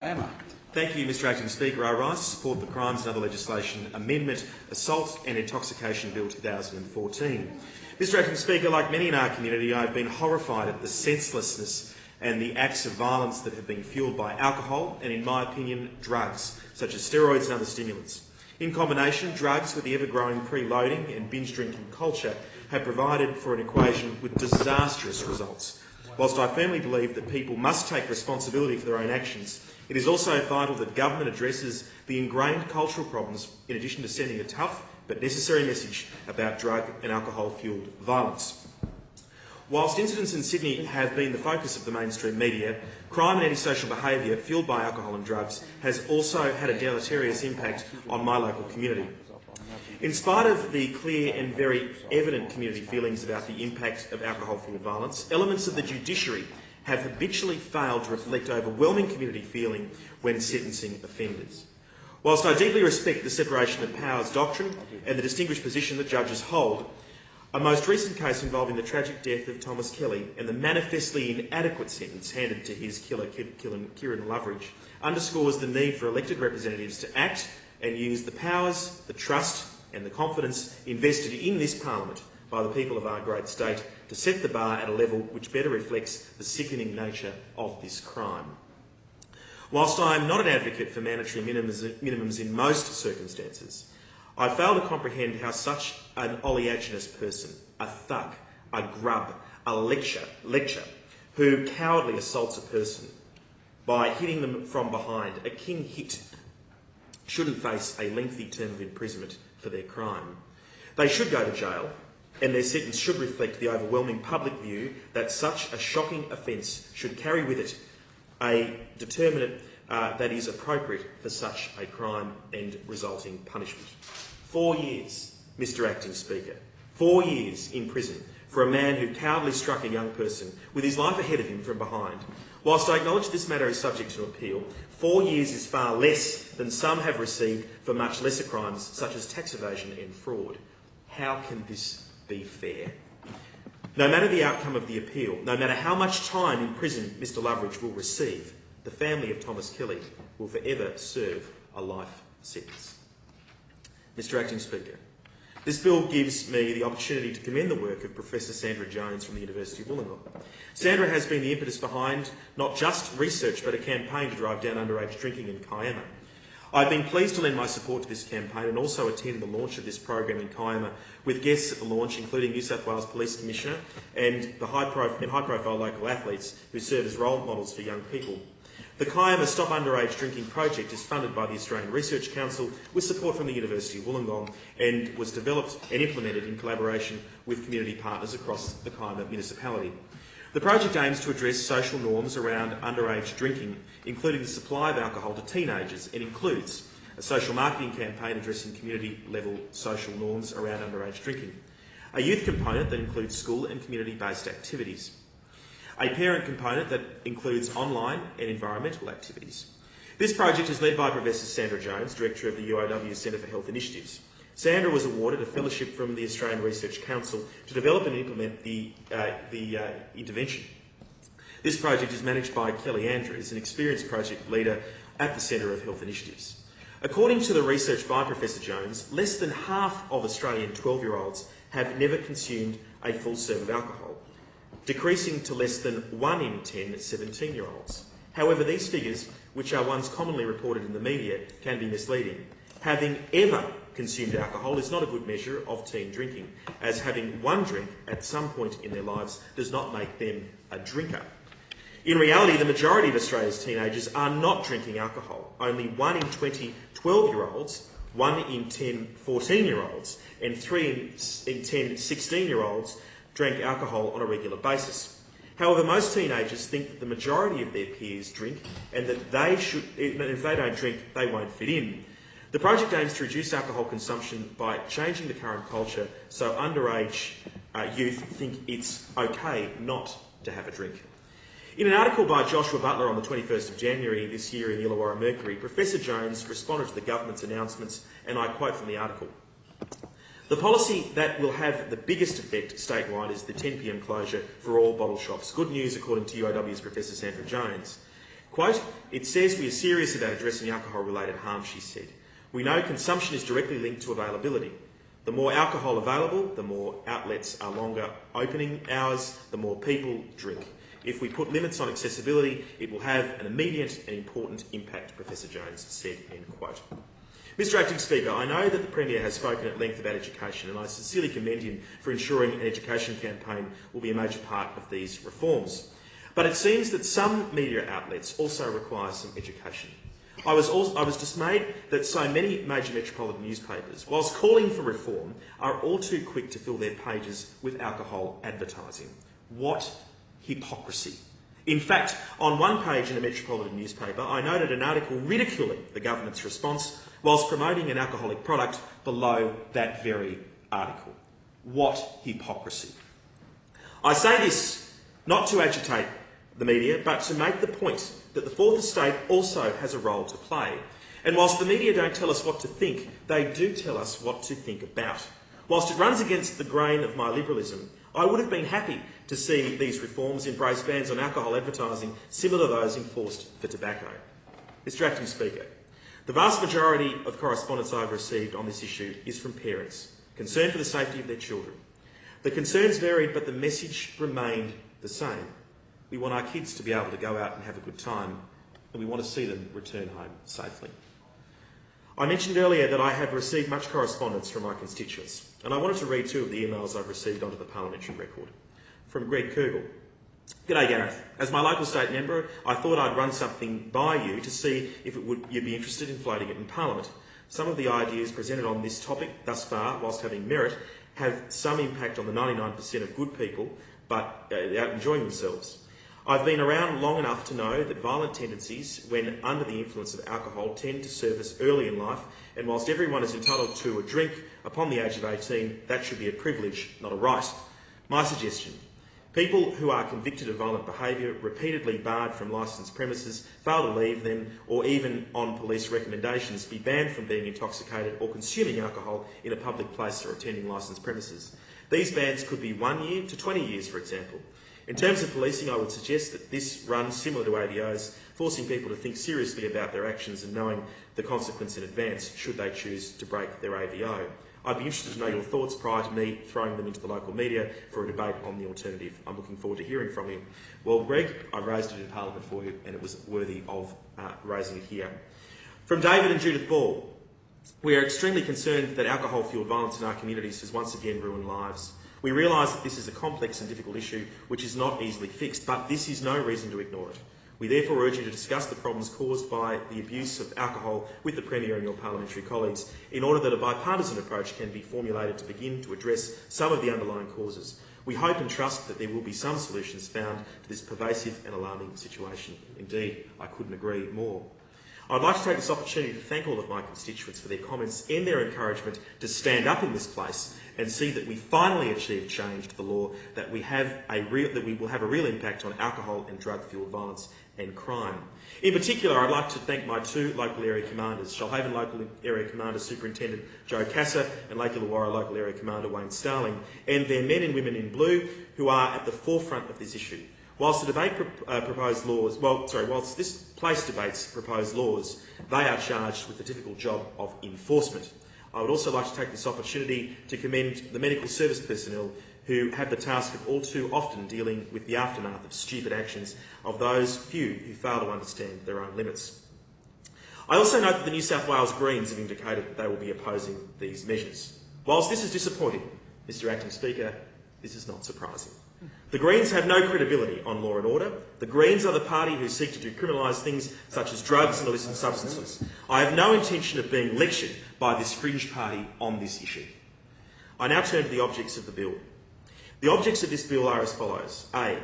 Emma. Thank you, Mr Acting Speaker. I rise to support the Crimes and Other Legislation Amendment, Assault and Intoxication Bill 2014. Mr Acting Speaker, like many in our community, I have been horrified at the senselessness and the acts of violence that have been fuelled by alcohol and, in my opinion, drugs, such as steroids and other stimulants. In combination, drugs with the ever-growing preloading and binge-drinking culture have provided for an equation with disastrous results. Whilst I firmly believe that people must take responsibility for their own actions, it is also vital that government addresses the ingrained cultural problems in addition to sending a tough but necessary message about drug and alcohol-fuelled violence. Whilst incidents in Sydney have been the focus of the mainstream media, crime and antisocial behaviour fuelled by alcohol and drugs has also had a deleterious impact on my local community. In spite of the clear and very evident community feelings about the impact of alcohol-fuelled violence, elements of the judiciary have habitually failed to reflect overwhelming community feeling when sentencing offenders. Whilst I deeply respect the separation of powers doctrine and the distinguished position that judges hold, a most recent case involving the tragic death of Thomas Kelly and the manifestly inadequate sentence handed to his killer, Kieran Loveridge, underscores the need for elected representatives to act and use the powers, the trust and the confidence invested in this parliament by the people of our great state to set the bar at a level which better reflects the sickening nature of this crime. Whilst I am not an advocate for mandatory minimums in most circumstances, I fail to comprehend how such an oleaginous person, a thug, a grub, a lecture, who cowardly assaults a person by hitting them from behind, a king hit, shouldn't face a lengthy term of imprisonment for their crime. They should go to jail, and their sentence should reflect the overwhelming public view that such a shocking offence should carry with it a determinant that is appropriate for such a crime and resulting punishment. 4 years, Mr Acting Speaker, 4 years in prison for a man who cowardly struck a young person with his life ahead of him from behind. Whilst I acknowledge this matter is subject to appeal, 4 years is far less than some have received for much lesser crimes such as tax evasion and fraud. How can this be fair? No matter the outcome of the appeal, no matter how much time in prison Mr Loveridge will receive, the family of Thomas Kelly will forever serve a life sentence. Mr Acting Speaker, this bill gives me the opportunity to commend the work of Professor Sandra Jones from the University of Wollongong. Sandra has been the impetus behind not just research but a campaign to drive down underage drinking in Kiama. I've been pleased to lend my support to this campaign and also attend the launch of this program in Kiama with guests at the launch including New South Wales Police Commissioner and high-profile local athletes who serve as role models for young people. The Kiama Stop Underage Drinking project is funded by the Australian Research Council with support from the University of Wollongong and was developed and implemented in collaboration with community partners across the Kiama municipality. The project aims to address social norms around underage drinking, including the supply of alcohol to teenagers, and includes a social marketing campaign addressing community-level social norms around underage drinking, a youth component that includes school and community-based activities, a parent component that includes online and environmental activities. This project is led by Professor Sandra Jones, Director of the UOW Centre for Health Initiatives. Sandra was awarded a fellowship from the Australian Research Council to develop and implement the intervention. This project is managed by Kelly Andrews, an experienced project leader at the Centre of Health Initiatives. According to the research by Professor Jones, less than half of Australian 12-year-olds have never consumed a full serve of alcohol, decreasing to less than 1 in 10 17-year-olds. However, these figures, which are ones commonly reported in the media, can be misleading. Having ever consumed alcohol is not a good measure of teen drinking, as having one drink at some point in their lives does not make them a drinker. In reality, the majority of Australia's teenagers are not drinking alcohol. Only 1 in 20 12-year-olds, 1 in 10 14-year-olds, and 3 in 10 16-year-olds drank alcohol on a regular basis. However, most teenagers think that the majority of their peers drink and that if they don't drink, they won't fit in. The project aims to reduce alcohol consumption by changing the current culture so underage youth think it's okay not to have a drink. In an article by Joshua Butler on the 21st of January this year in the Illawarra Mercury, Professor Jones responded to the government's announcements, and I quote from the article: "The policy that will have the biggest effect statewide is the 10 p.m. closure for all bottle shops. Good news, according to UOW's Professor Sandra Jones. Quote, "It says we are serious about addressing alcohol-related harm," she said. "We know consumption is directly linked to availability. The more alcohol available, the more outlets are longer opening hours, the more people drink. If we put limits on accessibility, it will have an immediate and important impact," Professor Jones said, end quote. Mr Acting Speaker, I know that the Premier has spoken at length about education, and I sincerely commend him for ensuring an education campaign will be a major part of these reforms. But it seems that some media outlets also require some education. I was dismayed that so many major metropolitan newspapers, whilst calling for reform, are all too quick to fill their pages with alcohol advertising. What hypocrisy. In fact, on one page in a metropolitan newspaper, I noted an article ridiculing the government's response whilst promoting an alcoholic product below that very article. What hypocrisy. I say this not to agitate the media, but to make the point that the Fourth Estate also has a role to play. And whilst the media don't tell us what to think, they do tell us what to think about. Whilst it runs against the grain of my liberalism, I would have been happy to see these reforms embrace bans on alcohol advertising similar to those enforced for tobacco. Mr Acting Speaker, the vast majority of correspondence I've received on this issue is from parents concerned for the safety of their children. The concerns varied, but the message remained the same. We want our kids to be able to go out and have a good time, and we want to see them return home safely. I mentioned earlier that I have received much correspondence from my constituents, and I wanted to read two of the emails I've received onto the parliamentary record. From Greg Kurgel. "G'day Gareth. As my local state member, I thought I'd run something by you to see if you'd be interested in floating it in Parliament. Some of the ideas presented on this topic thus far, whilst having merit, have some impact on the 99% of good people, but out enjoying themselves. I've been around long enough to know that violent tendencies, when under the influence of alcohol, tend to surface early in life, and whilst everyone is entitled to a drink upon the age of 18, that should be a privilege, not a right. My suggestion: people who are convicted of violent behaviour, repeatedly barred from licensed premises, fail to leave them, or even on police recommendations, be banned from being intoxicated or consuming alcohol in a public place or attending licensed premises. These bans could be 1 year to 20 years, for example. In terms of policing, I would suggest that this runs similar to AVOs, forcing people to think seriously about their actions and knowing the consequence in advance should they choose to break their AVO. I'd be interested to know your thoughts prior to me throwing them into the local media for a debate on the alternative. I'm looking forward to hearing from you." Well, Greg, I raised it in Parliament for you, and it was worthy of raising it here. From David and Judith Ball. "We are extremely concerned that alcohol-fuelled violence in our communities has once again ruined lives. We realise that this is a complex and difficult issue which is not easily fixed, but this is no reason to ignore it. We therefore urge you to discuss the problems caused by the abuse of alcohol with the Premier and your parliamentary colleagues in order that a bipartisan approach can be formulated to begin to address some of the underlying causes. We hope and trust that there will be some solutions found to this pervasive and alarming situation." Indeed, I couldn't agree more. I'd like to take this opportunity to thank all of my constituents for their comments and their encouragement to stand up in this place and see that we finally achieved change to the law, that we will have a real impact on alcohol and drug-fuelled violence and crime. In particular, I'd like to thank my two local area commanders, Shoalhaven Local Area Commander Superintendent Joe Casser and Lake Illawarra Local Area Commander Wayne Starling, and their men and women in blue who are at the forefront of this issue. Whilst this place debates proposed laws, they are charged with the difficult job of enforcement. I would also like to take this opportunity to commend the medical service personnel who have the task of all too often dealing with the aftermath of stupid actions of those few who fail to understand their own limits. I also note that the New South Wales Greens have indicated that they will be opposing these measures. Whilst this is disappointing, Mr Acting Speaker, this is not surprising. The Greens have no credibility on law and order. The Greens are the party who seek to decriminalise things such as drugs and illicit substances. I have no intention of being lectured by this fringe party on this issue. I now turn to the objects of the bill. The objects of this bill are as follows. A.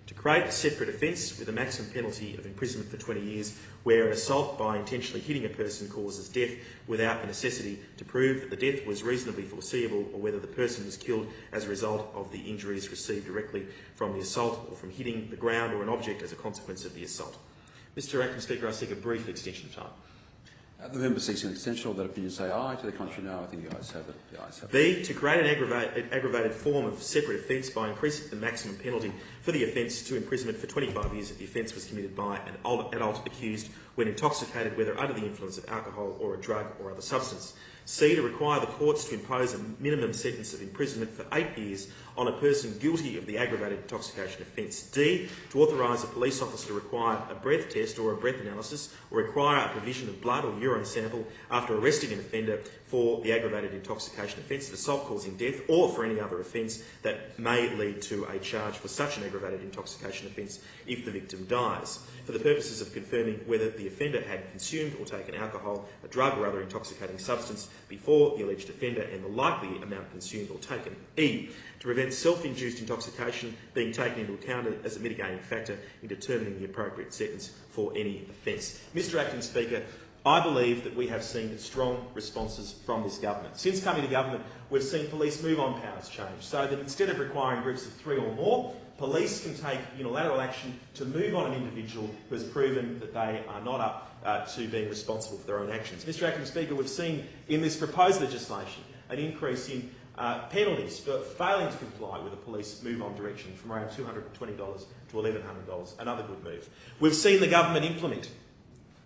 To create a separate offence with a maximum penalty of imprisonment for 20 years where an assault by intentionally hitting a person causes death without the necessity to prove that the death was reasonably foreseeable or whether the person was killed as a result of the injuries received directly from the assault or from hitting the ground or an object as a consequence of the assault. Mr Acting Speaker, I seek a brief extension of time. The member seeks an extension of that opinion. Say aye. To the contrary, no. I think the ayes have it. The ayes have it. B, to create an aggravated form of separate offence by increasing the maximum penalty for the offence to imprisonment for 25 years if the offence was committed by an adult accused when intoxicated, whether under the influence of alcohol or a drug or other substance. C, to require the courts to impose a minimum sentence of imprisonment for 8 years on a person guilty of the aggravated intoxication offence. D, to authorise a police officer to require a breath test or a breath analysis or require a provision of blood or urine sample after arresting an offender for the aggravated intoxication offence of assault causing death or for any other offence that may lead to a charge for such an aggravated intoxication offence if the victim dies, for the purposes of confirming whether the offender had consumed or taken alcohol, a drug or other intoxicating substance before the alleged offender and the likely amount consumed or taken. E, to prevent self-induced intoxication being taken into account as a mitigating factor in determining the appropriate sentence for any offence. Mr Acting Speaker, I believe that we have seen strong responses from this government. Since coming to government, we've seen police move on powers change, so that instead of requiring groups of 3 or more, police can take unilateral action to move on an individual who has proven that they are not up to being responsible for their own actions. Mr Acting Speaker, we've seen in this proposed legislation an increase in penalties for failing to comply with a police move-on direction from around $220 to $1,100, another good move. We've seen the government implement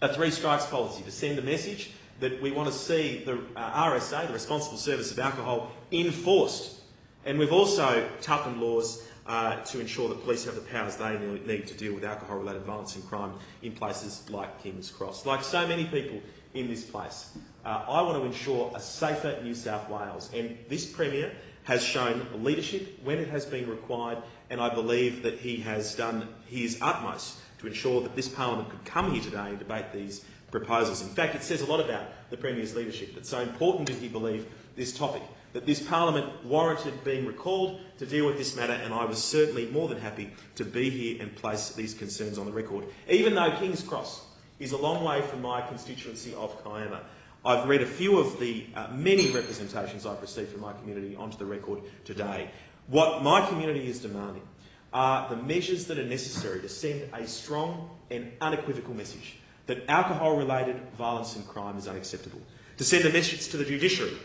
a 3 strikes policy to send a message that we want to see the RSA, the Responsible Service of Alcohol, enforced. And we've also toughened laws to ensure that police have the powers they need to deal with alcohol-related violence and crime in places like King's Cross. Like so many people in this place, I want to ensure a safer New South Wales, and this Premier has shown leadership when it has been required, and I believe that he has done his utmost to ensure that this parliament could come here today and debate these proposals. In fact, it says a lot about the Premier's leadership, that so important did he believe this topic, that this parliament warranted being recalled to deal with this matter, and I was certainly more than happy to be here and place these concerns on the record. Even though King's Cross is a long way from my constituency of Kiama, I've read a few of the many representations I've received from my community onto the record today. What my community is demanding are the measures that are necessary to send a strong and unequivocal message that alcohol-related violence and crime is unacceptable, to send a message to the judiciary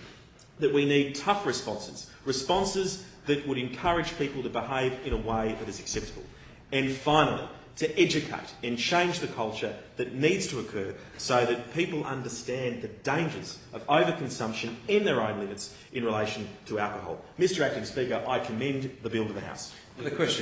that we need tough responses that would encourage people to behave in a way that is acceptable, and finally, to educate and change the culture that needs to occur so that people understand the dangers of overconsumption and their own limits in relation to alcohol. Mr Acting Speaker, I commend the bill to the House. The question